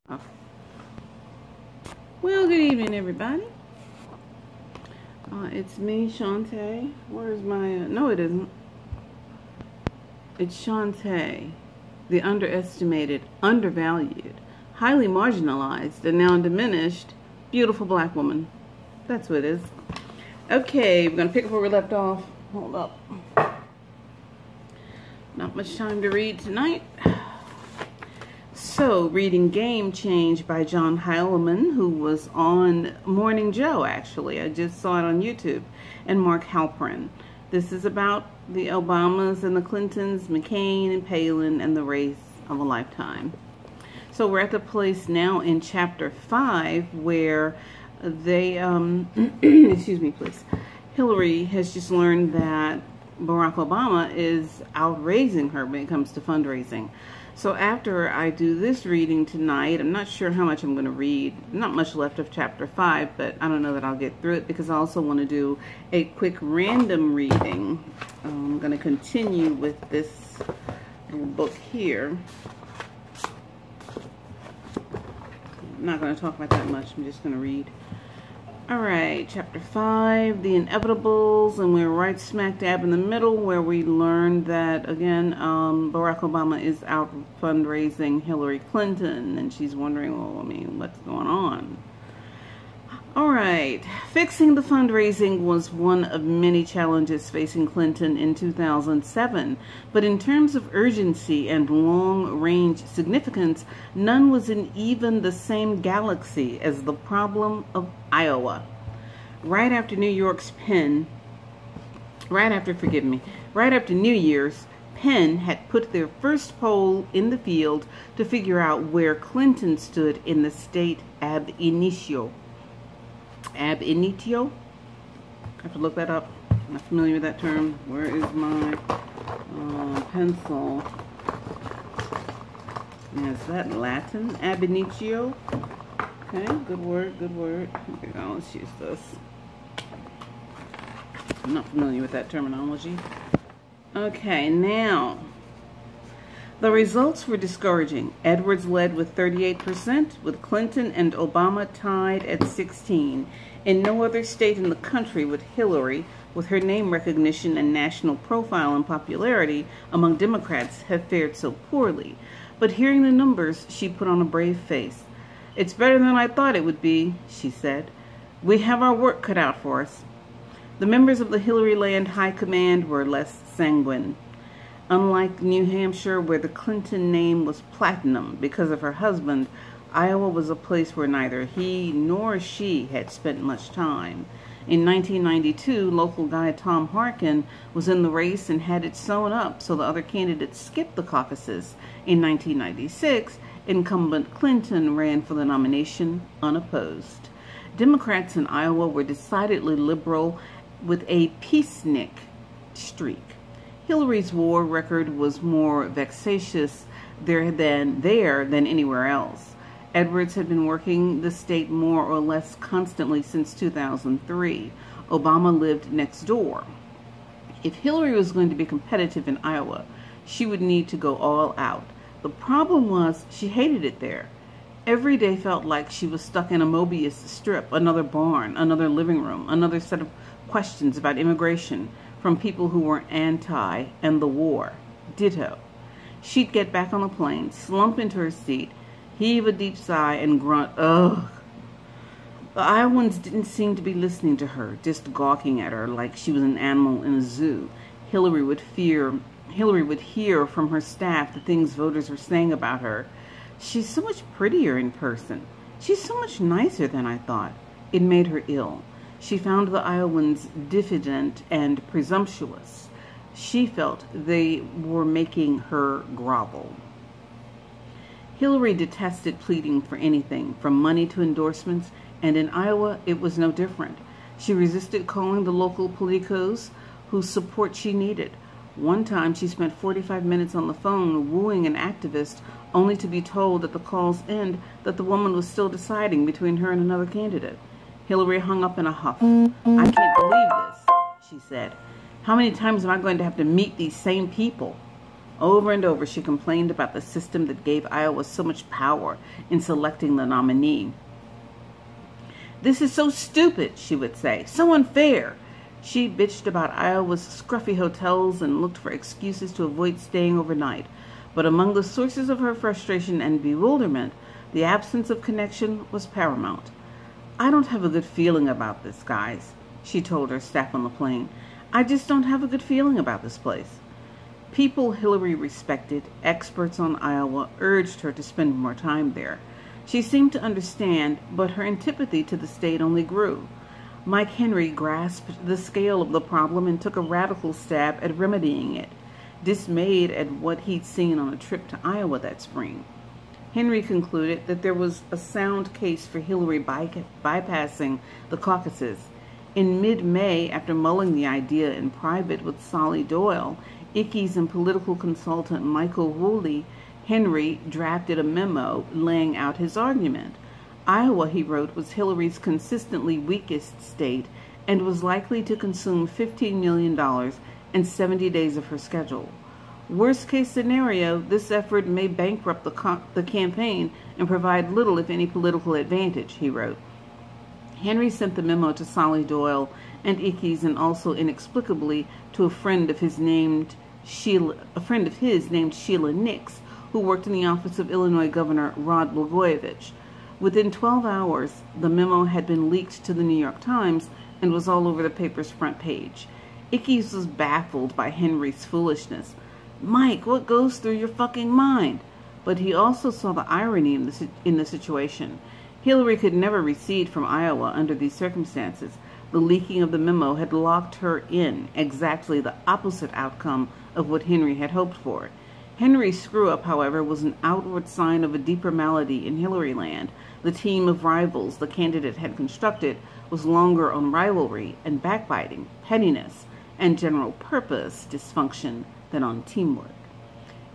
Oh. Well, good evening, everybody. It's me, Shantae. Where's my... no, it isn't. It's Shantae, the underestimated, undervalued, highly marginalized, and now diminished, beautiful black woman. That's what it is. Okay, we're going to pick up where we left off. Hold up. Not much time to read tonight. So, reading Game Change by John Heilemann, who was on Morning Joe, actually. I just saw it on YouTube. And Mark Halperin. This is about the Obamas and the Clintons, McCain and Palin, and the race of a lifetime. So, we're at the place now in Chapter 5 where they, excuse me, please. Hillary has just learned that Barack Obama is outraising her when it comes to fundraising. So after I do this reading tonight, I'm not sure how much I'm going to read. Not much left of Chapter 5, but I don't know that I'll get through it because I also want to do a quick random reading. I'm going to continue with this little book here. I'm not going to talk about that much. I'm just going to read. Alright, Chapter 5, The Inevitables, and we're right smack dab in the middle where we learned that, again, Barack Obama is out fundraising Hillary Clinton, and she's wondering, well, I mean, what's going on? Alright, fixing the fundraising was one of many challenges facing Clinton in 2007, but in terms of urgency and long-range significance, none was in even the same galaxy as the problem of Iowa. Right after New Year's, Penn had put their first poll in the field to figure out where Clinton stood in the state ab initio. Ab initio? I have to look that up. I'm not familiar with that term. Where is my pencil? Is that Latin? Ab initio? Okay, good word, good word. Okay, now let's use this. I'm not familiar with that terminology. Okay, now, the results were discouraging. Edwards led with 38%, with Clinton and Obama tied at 16%. In no other state in the country would Hillary, with her name recognition and national profile and popularity among Democrats, have fared so poorly. But hearing the numbers, she put on a brave face. "It's better than I thought it would be," she said. "We have our work cut out for us." The members of the Hillary Land High Command were less sanguine. Unlike New Hampshire, where the Clinton name was platinum because of her husband, Iowa was a place where neither he nor she had spent much time. In 1992, local guy Tom Harkin was in the race and had it sewn up so the other candidates skipped the caucuses. In 1996, incumbent Clinton ran for the nomination unopposed. Democrats in Iowa were decidedly liberal with a peacenik streak. Hillary's war record was more vexatious there than anywhere else. Edwards had been working the state more or less constantly since 2003. Obama lived next door. If Hillary was going to be competitive in Iowa, she would need to go all out. The problem was she hated it there. Every day felt like she was stuck in a Mobius strip, another barn, another living room, another set of questions about immigration from people who were anti and the war. Ditto. She'd get back on the plane, slump into her seat, heave a deep sigh, and grunt, ugh. The Iowans didn't seem to be listening to her, just gawking at her like she was an animal in a zoo. Hillary would hear from her staff the things voters were saying about her. "She's so much prettier in person. She's so much nicer than I thought." It made her ill. She found the Iowans diffident and presumptuous. She felt they were making her grovel. Hillary detested pleading for anything, from money to endorsements, and in Iowa it was no different. She resisted calling the local politicos whose support she needed. One time she spent 45 minutes on the phone wooing an activist, only to be told at the call's end that the woman was still deciding between her and another candidate. Hillary hung up in a huff. "I can't believe this," she said. "How many times am I going to have to meet these same people?" Over and over, she complained about the system that gave Iowa so much power in selecting the nominee. "This is so stupid," she would say, "so unfair." She bitched about Iowa's scruffy hotels and looked for excuses to avoid staying overnight. But among the sources of her frustration and bewilderment, the absence of connection was paramount. "I don't have a good feeling about this, guys," she told her staff on the plane. "I just don't have a good feeling about this place." People Hillary respected, experts on Iowa, urged her to spend more time there. She seemed to understand, but her antipathy to the state only grew. Mike Henry grasped the scale of the problem and took a radical stab at remedying it, dismayed at what he'd seen on a trip to Iowa that spring. Henry concluded that there was a sound case for Hillary bypassing the caucuses. In mid-May, after mulling the idea in private with Solly Doyle, Ickes and political consultant Michael Woolley, Henry drafted a memo laying out his argument. Iowa, he wrote, was Hillary's consistently weakest state and was likely to consume $15 million and 70 days of her schedule. Worst case scenario, this effort may bankrupt the campaign and provide little, if any, political advantage, he wrote. Henry sent the memo to Solly Doyle and Ickes, and also inexplicably to a friend of his named Sheila Nix, who worked in the office of Illinois Governor Rod Blagojevich. Within 12 hours, the memo had been leaked to the New York Times and was all over the paper's front page. Ickes was baffled by Henry's foolishness. "Mike, what goes through your fucking mind?" But he also saw the irony in the situation. Hillary could never recede from Iowa under these circumstances. The leaking of the memo had locked her in, exactly the opposite outcome of what Henry had hoped for. Henry's screw-up, however, was an outward sign of a deeper malady in Hillary land. The team of rivals the candidate had constructed was longer on rivalry and backbiting, pettiness, and general purpose dysfunction than on teamwork.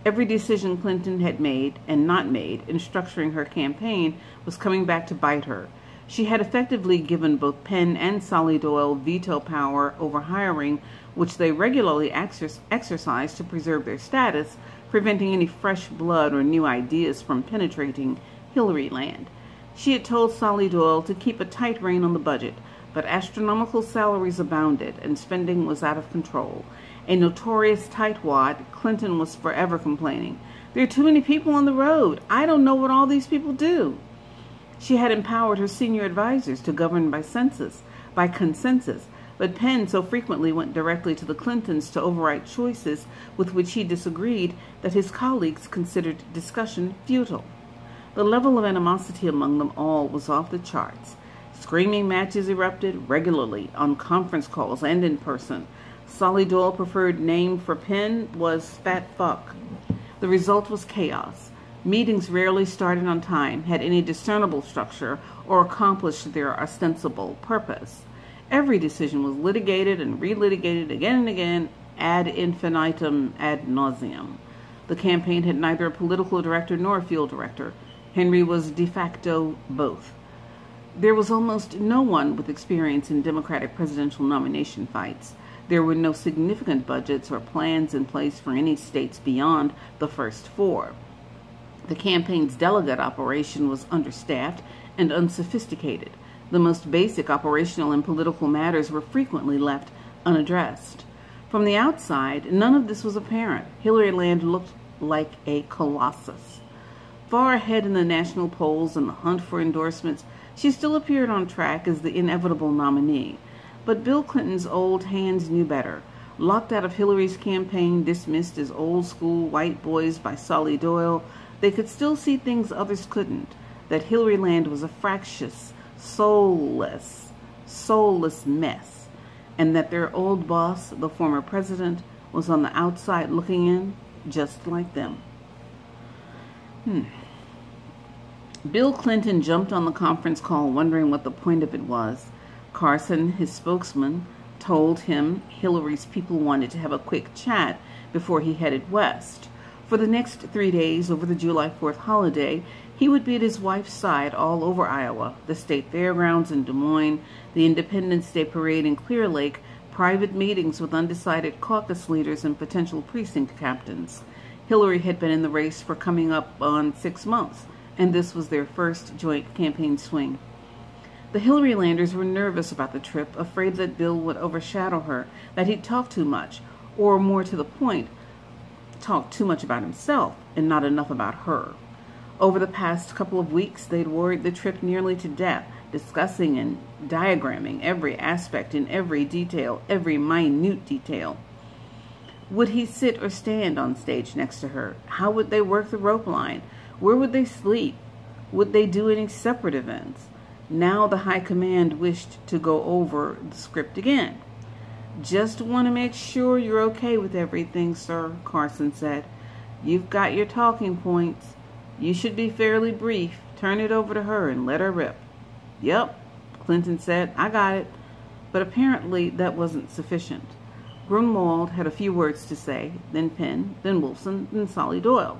Every decision Clinton had made and not made in structuring her campaign was coming back to bite her. She had effectively given both Penn and Solly Doyle veto power over hiring, which they regularly exercised to preserve their status, preventing any fresh blood or new ideas from penetrating Hillary land. She had told Solly Doyle to keep a tight rein on the budget, but astronomical salaries abounded and spending was out of control. A notorious tightwad, Clinton was forever complaining, "There are too many people on the road. I don't know what all these people do." She had empowered her senior advisors to govern by consensus, but Penn so frequently went directly to the Clintons to override choices with which he disagreed that his colleagues considered discussion futile. The level of animosity among them all was off the charts. Screaming matches erupted regularly on conference calls and in person. Solly Doyle's preferred name for Penn was Fat Fuck. The result was chaos. Meetings rarely started on time, had any discernible structure, or accomplished their ostensible purpose. Every decision was litigated and relitigated again and again, ad infinitum, ad nauseum. The campaign had neither a political director nor a field director. Henry was de facto both. There was almost no one with experience in Democratic presidential nomination fights. There were no significant budgets or plans in place for any states beyond the first four. The campaign's delegate operation was understaffed and unsophisticated. The most basic operational and political matters were frequently left unaddressed. From the outside, none of this was apparent. Hillary land looked like a colossus. Far ahead in the national polls and the hunt for endorsements, she still appeared on track as the inevitable nominee. But Bill Clinton's old hands knew better. Locked out of Hillary's campaign, dismissed as old-school white boys by Solly Doyle, they could still see things others couldn't, that Hillary land was a fractious, soulless mess, and that their old boss, the former president, was on the outside looking in, just like them. Bill Clinton jumped on the conference call wondering what the point of it was. Carson, his spokesman, told him Hillary's people wanted to have a quick chat before he headed west. For the next 3 days over the July 4th holiday, he would be at his wife's side all over Iowa, the state fairgrounds in Des Moines, the Independence Day parade in Clear Lake, private meetings with undecided caucus leaders and potential precinct captains. Hillary had been in the race for coming up on 6 months, and this was their first joint campaign swing. The Hillary-landers were nervous about the trip, afraid that Bill would overshadow her, that he'd talk too much, or more to the point, talk too much about himself and not enough about her. Over the past couple of weeks, they'd worried the trip nearly to death, discussing and diagramming every aspect in every detail, every minute detail. Would he sit or stand on stage next to her? How would they work the rope line? Where would they sleep? Would they do any separate events? Now the high command wished to go over the script again. "Just want to make sure you're okay with everything, sir," Carson said. "You've got your talking points. You should be fairly brief. Turn it over to her and let her rip." "Yep," Clinton said. "I got it." But apparently that wasn't sufficient. Grunwald had a few words to say, then Penn, then Wolfson, then Solly Doyle.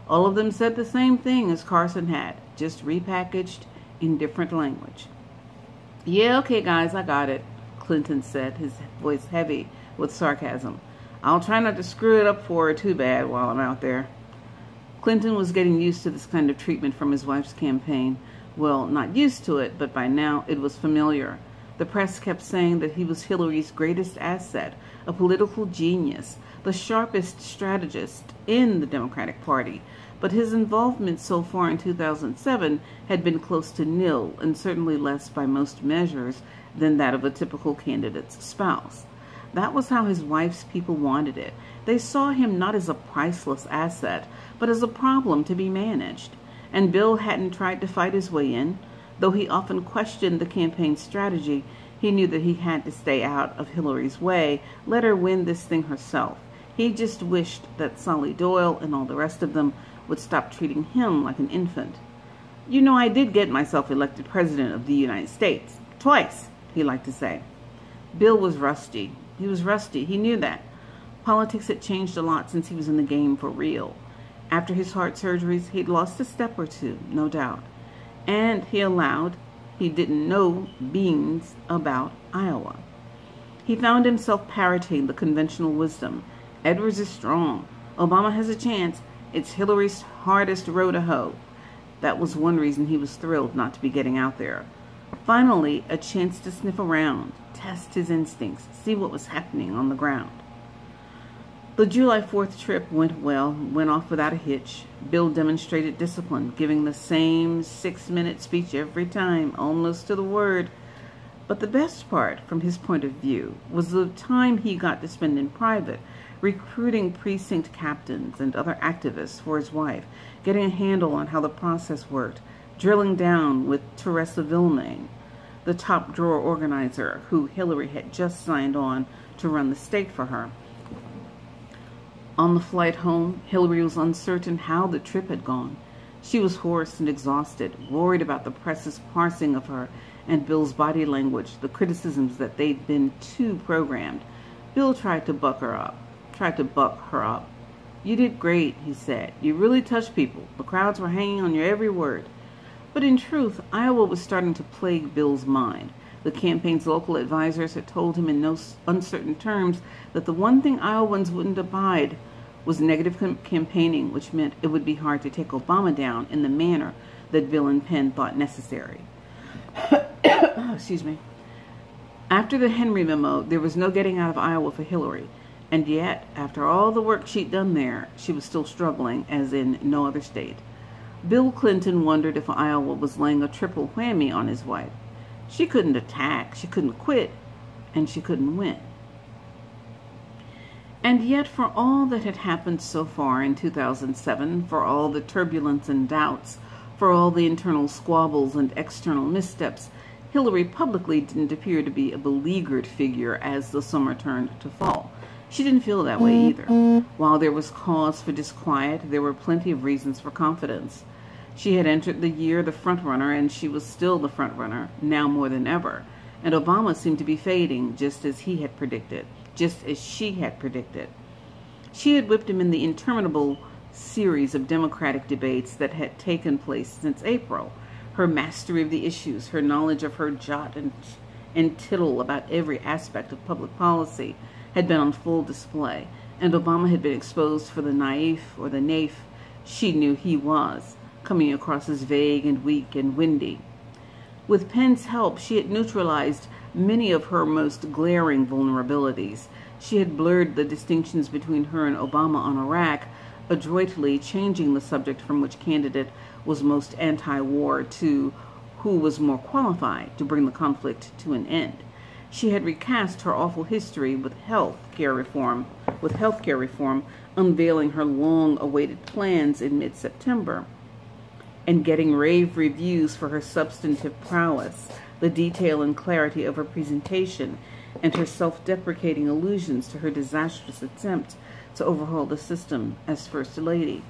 All of them said the same thing as Carson had, just repackaged in different language. "Yeah, okay, guys, I got it," Clinton said, his voice heavy with sarcasm. "I'll try not to screw it up for her too bad while I'm out there." Clinton was getting used to this kind of treatment from his wife's campaign. Well, not used to it, but by now it was familiar. The press kept saying that he was Hillary's greatest asset, a political genius, the sharpest strategist in the Democratic Party. But his involvement so far in 2007 had been close to nil, and certainly less by most measures than that of a typical candidate's spouse. That was how his wife's people wanted it. They saw him not as a priceless asset, but as a problem to be managed. And Bill hadn't tried to fight his way in. Though he often questioned the campaign strategy, he knew that he had to stay out of Hillary's way, let her win this thing herself. He just wished that Solly Doyle and all the rest of them would stop treating him like an infant. "You know, I did get myself elected president of the United States. Twice," he liked to say. Bill was rusty. He was rusty. He knew that. Politics had changed a lot since he was in the game for real. After his heart surgeries, he'd lost a step or two, no doubt. And he didn't know beans about Iowa. He found himself parroting the conventional wisdom. Edwards is strong. Obama has a chance. It's Hillary's hardest row to hoe. That was one reason he was thrilled not to be getting out there. Finally, a chance to sniff around, test his instincts, see what was happening on the ground. The July 4th trip went well, went off without a hitch. Bill demonstrated discipline, giving the same 6-minute speech every time, almost to the word. But the best part, from his point of view, was the time he got to spend in private, recruiting precinct captains and other activists for his wife, getting a handle on how the process worked, drilling down with Teresa Vilmain, the top drawer organizer who Hillary had just signed on to run the state for her. On the flight home, Hillary was uncertain how the trip had gone. She was hoarse and exhausted, worried about the press's parsing of her and Bill's body language, the criticisms that they'd been too programmed. Bill tried to buck her up. "You did great," he said. "You really touched people. The crowds were hanging on your every word." But in truth, Iowa was starting to plague Bill's mind. The campaign's local advisors had told him in no uncertain terms that the one thing Iowans wouldn't abide was negative campaigning, which meant it would be hard to take Obama down in the manner that Bill and Penn thought necessary. Excuse me. After the Henry memo, there was no getting out of Iowa for Hillary. And yet, after all the work she'd done there, she was still struggling, as in no other state. Bill Clinton wondered if Iowa was laying a triple whammy on his wife. She couldn't attack, she couldn't quit, and she couldn't win. And yet, for all that had happened so far in 2007, for all the turbulence and doubts, for all the internal squabbles and external missteps, Hillary publicly didn't appear to be a beleaguered figure as the summer turned to fall. She didn't feel that way either. While there was cause for disquiet, there were plenty of reasons for confidence. She had entered the year the front-runner, and she was still the front-runner, now more than ever. And Obama seemed to be fading, just as she had predicted. She had whipped him in the interminable series of Democratic debates that had taken place since April. Her mastery of the issues, her knowledge of her jot and tittle about every aspect of public policy had been on full display, and Obama had been exposed for the naif or the naif she knew he was, coming across as vague and weak and windy. With Penn's help, she had neutralized many of her most glaring vulnerabilities. She had blurred the distinctions between her and Obama on Iraq, adroitly changing the subject from which candidate was most anti-war to who was more qualified to bring the conflict to an end. She had recast her awful history with health care reform, unveiling her long-awaited plans in mid-September, and getting rave reviews for her substantive prowess, the detail and clarity of her presentation, and her self-deprecating allusions to her disastrous attempt to overhaul the system as First Lady.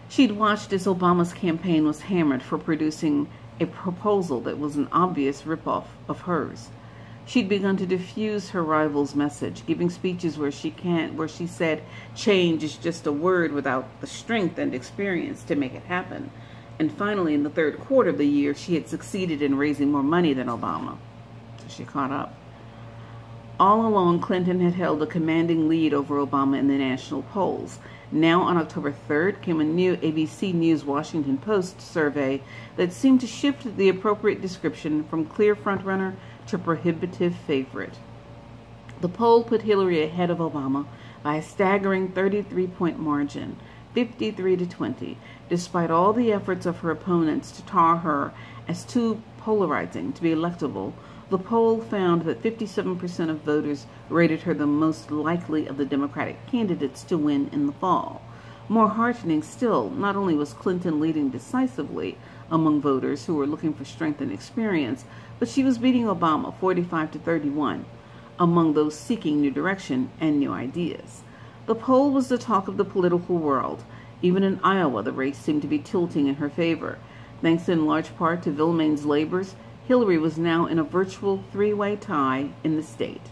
She'd watched as Obama's campaign was hammered for producing a proposal that was an obvious ripoff of hers. She'd begun to diffuse her rival's message, giving speeches where she said change is just a word without the strength and experience to make it happen. And finally, in the third quarter of the year, she had succeeded in raising more money than Obama. So she caught up. All along, Clinton had held a commanding lead over Obama in the national polls. Now, on October 3rd, came a new ABC News Washington Post survey that seemed to shift the appropriate description from clear frontrunner to prohibitive favorite. The poll put Hillary ahead of Obama by a staggering 33-point margin, 53-20, despite all the efforts of her opponents to tar her as too polarizing to be electable. The poll found that 57% of voters rated her the most likely of the Democratic candidates to win in the fall. More heartening still, not only was Clinton leading decisively among voters who were looking for strength and experience, but she was beating Obama 45-31 among those seeking new direction and new ideas. The poll was the talk of the political world. Even in Iowa, the race seemed to be tilting in her favor. Thanks in large part to Vilmain's labors, Hillary was now in a virtual three-way tie in the state.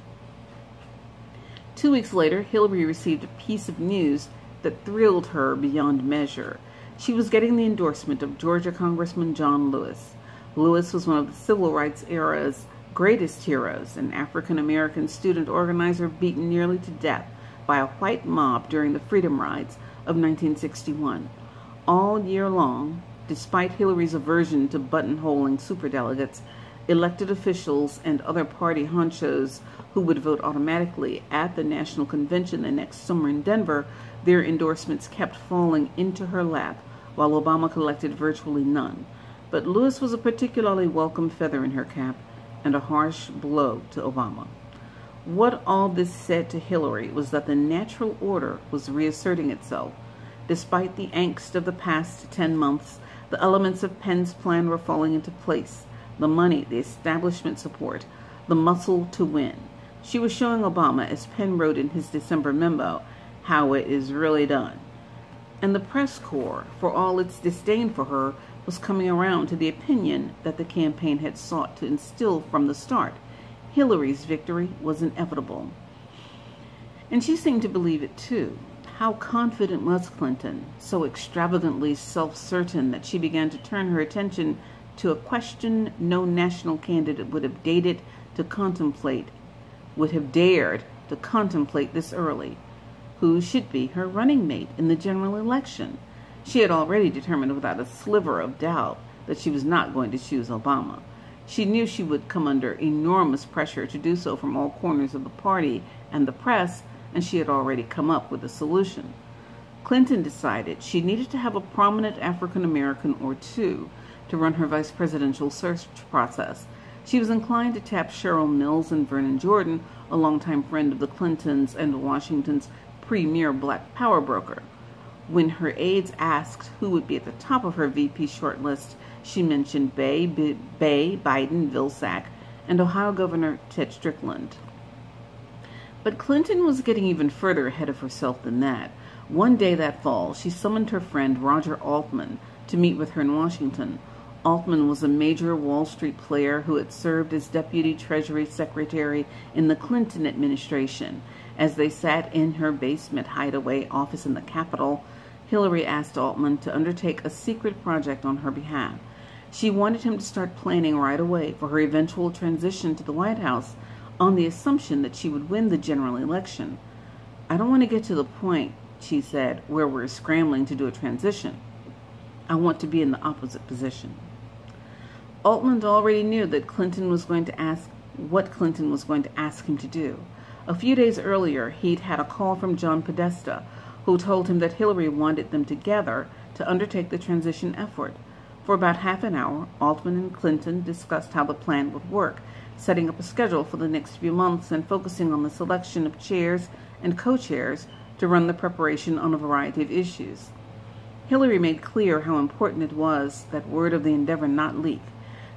2 weeks later, Hillary received a piece of news that thrilled her beyond measure. She was getting the endorsement of Georgia Congressman John Lewis. Lewis was one of the civil rights era's greatest heroes, an African-American student organizer beaten nearly to death by a white mob during the Freedom Rides of 1961. All year long, despite Hillary's aversion to buttonholing superdelegates, elected officials and other party honchos who would vote automatically at the national convention the next summer in Denver, their endorsements kept falling into her lap, while Obama collected virtually none. But Lewis was a particularly welcome feather in her cap and a harsh blow to Obama. What all this said to Hillary was that the natural order was reasserting itself. Despite the angst of the past 10 months, the elements of Penn's plan were falling into place. The money, the establishment support, the muscle to win. She was showing Obama, as Penn wrote in his December memo, how it is really done. And the press corps, for all its disdain for her, was coming around to the opinion that the campaign had sought to instill from the start. Hillary's victory was inevitable. And she seemed to believe it too. How confident was Clinton, so extravagantly self-certain that she began to turn her attention to a question no national candidate would have dared to contemplate this early. Who should be her running mate in the general election? She had already determined without a sliver of doubt that she was not going to choose Obama. She knew she would come under enormous pressure to do so from all corners of the party and the press, and she had already come up with a solution. Clinton decided she needed to have a prominent African American or two to run her vice presidential search process. She was inclined to tap Cheryl Mills and Vernon Jordan, a longtime friend of the Clintons and Washington's premier black power broker. When her aides asked who would be at the top of her VP shortlist, she mentioned Bay, Biden, Vilsack, and Ohio Governor Ted Strickland. But Clinton was getting even further ahead of herself than that. One day that fall, she summoned her friend Roger Altman to meet with her in Washington. Altman was a major Wall Street player who had served as Deputy Treasury Secretary in the Clinton administration. As they sat in her basement hideaway office in the Capitol, Hillary asked Altman to undertake a secret project on her behalf. She wanted him to start planning right away for her eventual transition to the White House on the assumption that she would win the general election. I don't want to get to the point, she said, where we're scrambling to do a transition. I want to be in the opposite position. Altman already knew that Clinton was going to ask what Clinton was going to ask him to do. A few days earlier, he'd had a call from John Podesta, who told him that Hillary wanted them together to undertake the transition effort. For about half an hour, Altman and Clinton discussed how the plan would work, setting up a schedule for the next few months and focusing on the selection of chairs and co-chairs to run the preparation on a variety of issues. Hillary made clear how important it was that word of the endeavor not leak.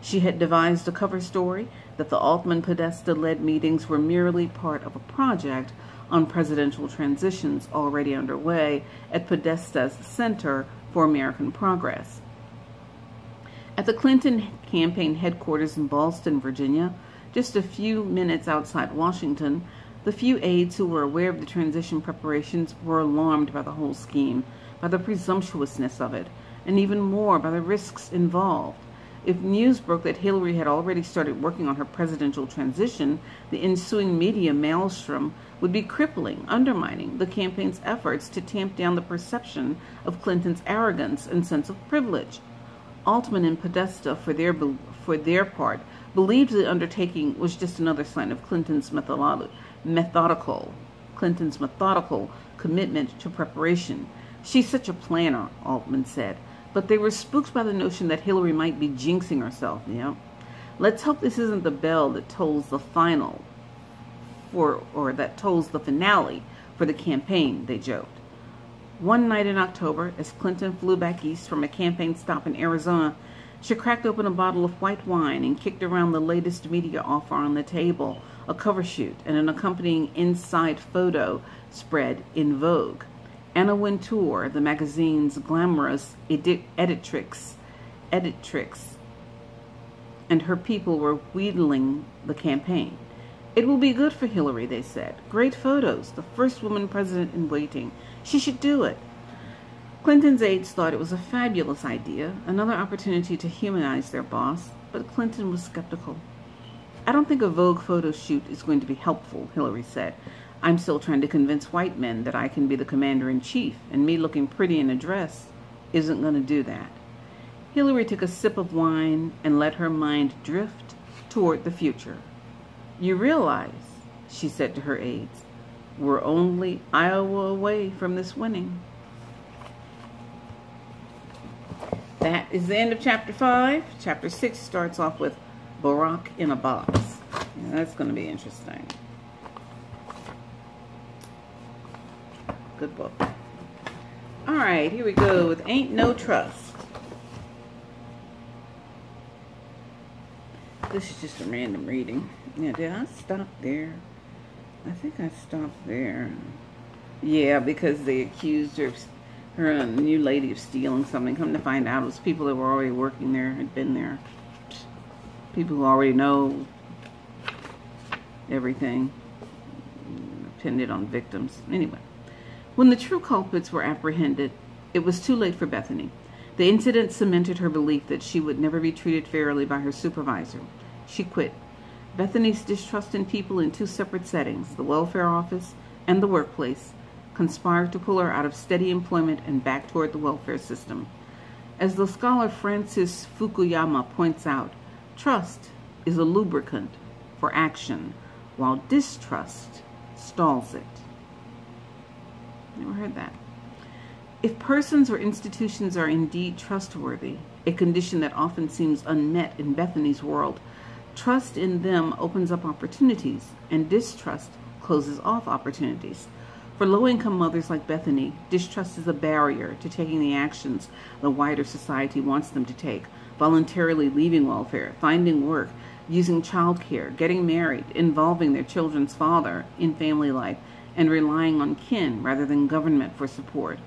She had devised a cover story that the Altman-Podesta-led meetings were merely part of a project on presidential transitions already underway at Podesta's Center for American Progress. At the Clinton campaign headquarters in Ballston, Virginia, just a few minutes outside Washington, the few aides who were aware of the transition preparations were alarmed by the whole scheme, by the presumptuousness of it, and even more by the risks involved. If news broke that Hillary had already started working on her presidential transition, the ensuing media maelstrom would be crippling, undermining the campaign's efforts to tamp down the perception of Clinton's arrogance and sense of privilege. Altman and Podesta, for their part, believed the undertaking was just another sign of Clinton's methodical commitment to preparation. She's such a planner, Altman said. But they were spooked by the notion that Hillary might be jinxing herself, Let's hope this isn't the bell that tolls the finale for the campaign, they joked. One night in October, as Clinton flew back east from a campaign stop in Arizona, she cracked open a bottle of white wine and kicked around the latest media offer on the table, a cover shoot and an accompanying inside photo spread in Vogue. Anna Wintour, the magazine's glamorous editrix, and her people were wheedling the campaign. It will be good for Hillary, they said. Great photos, the first woman president in waiting. She should do it. Clinton's aides thought it was a fabulous idea, another opportunity to humanize their boss, but Clinton was skeptical. I don't think a Vogue photo shoot is going to be helpful, Hillary said. I'm still trying to convince white men that I can be the commander-in-chief, and me looking pretty in a dress isn't going to do that. Hillary took a sip of wine and let her mind drift toward the future. You realize, she said to her aides, we're only Iowa away from this winning. That is the end of Chapter 5. Chapter 6 starts off with Barack in a box. Now, that's going to be interesting. Good book. All right, here we go with Ain't No Trust. This is just a random reading. Yeah, did I stop there? I think I stopped there. Yeah, because they accused her a new lady of stealing something. Come to find out, it was people that were already working there, had been there. People who already know everything. Pinned it on victims. Anyway. When the true culprits were apprehended, it was too late for Bethany. The incident cemented her belief that she would never be treated fairly by her supervisor. She quit. Bethany's distrust in people in two separate settings, the welfare office and the workplace, conspired to pull her out of steady employment and back toward the welfare system. As the scholar Francis Fukuyama points out, trust is a lubricant for action, while distrust stalls it. Never heard that. If persons or institutions are indeed trustworthy, a condition that often seems unmet in Bethany's world, trust in them opens up opportunities, and distrust closes off opportunities. For low-income mothers like Bethany, distrust is a barrier to taking the actions the wider society wants them to take, voluntarily leaving welfare, finding work, using childcare, getting married, involving their children's father in family life, and relying on kin rather than government for support.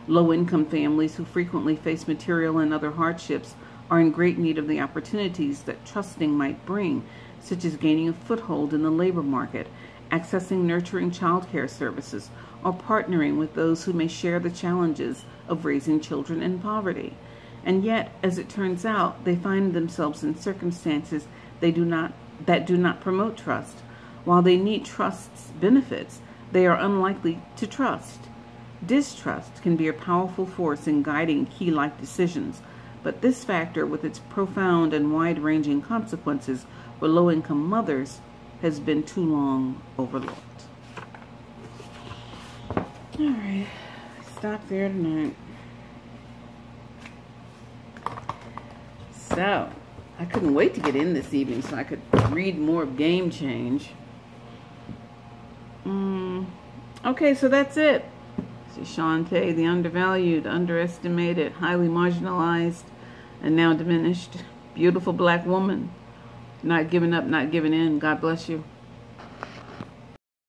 Low-income families who frequently face material and other hardships are in great need of the opportunities that trusting might bring, such as gaining a foothold in the labor market, accessing nurturing childcare services, or partnering with those who may share the challenges of raising children in poverty. And yet, as it turns out, they find themselves in circumstances that do not promote trust. While they need trust's benefits, they are unlikely to trust. Distrust can be a powerful force in guiding key life decisions, but this factor, with its profound and wide-ranging consequences for low-income mothers, has been too long overlooked. All right, stop there tonight. So, I couldn't wait to get in this evening so I could read more of Game Change. Okay, so that's it. See, Shantae, the undervalued, underestimated, highly marginalized, and now diminished, beautiful black woman. Not giving up, not giving in. God bless you.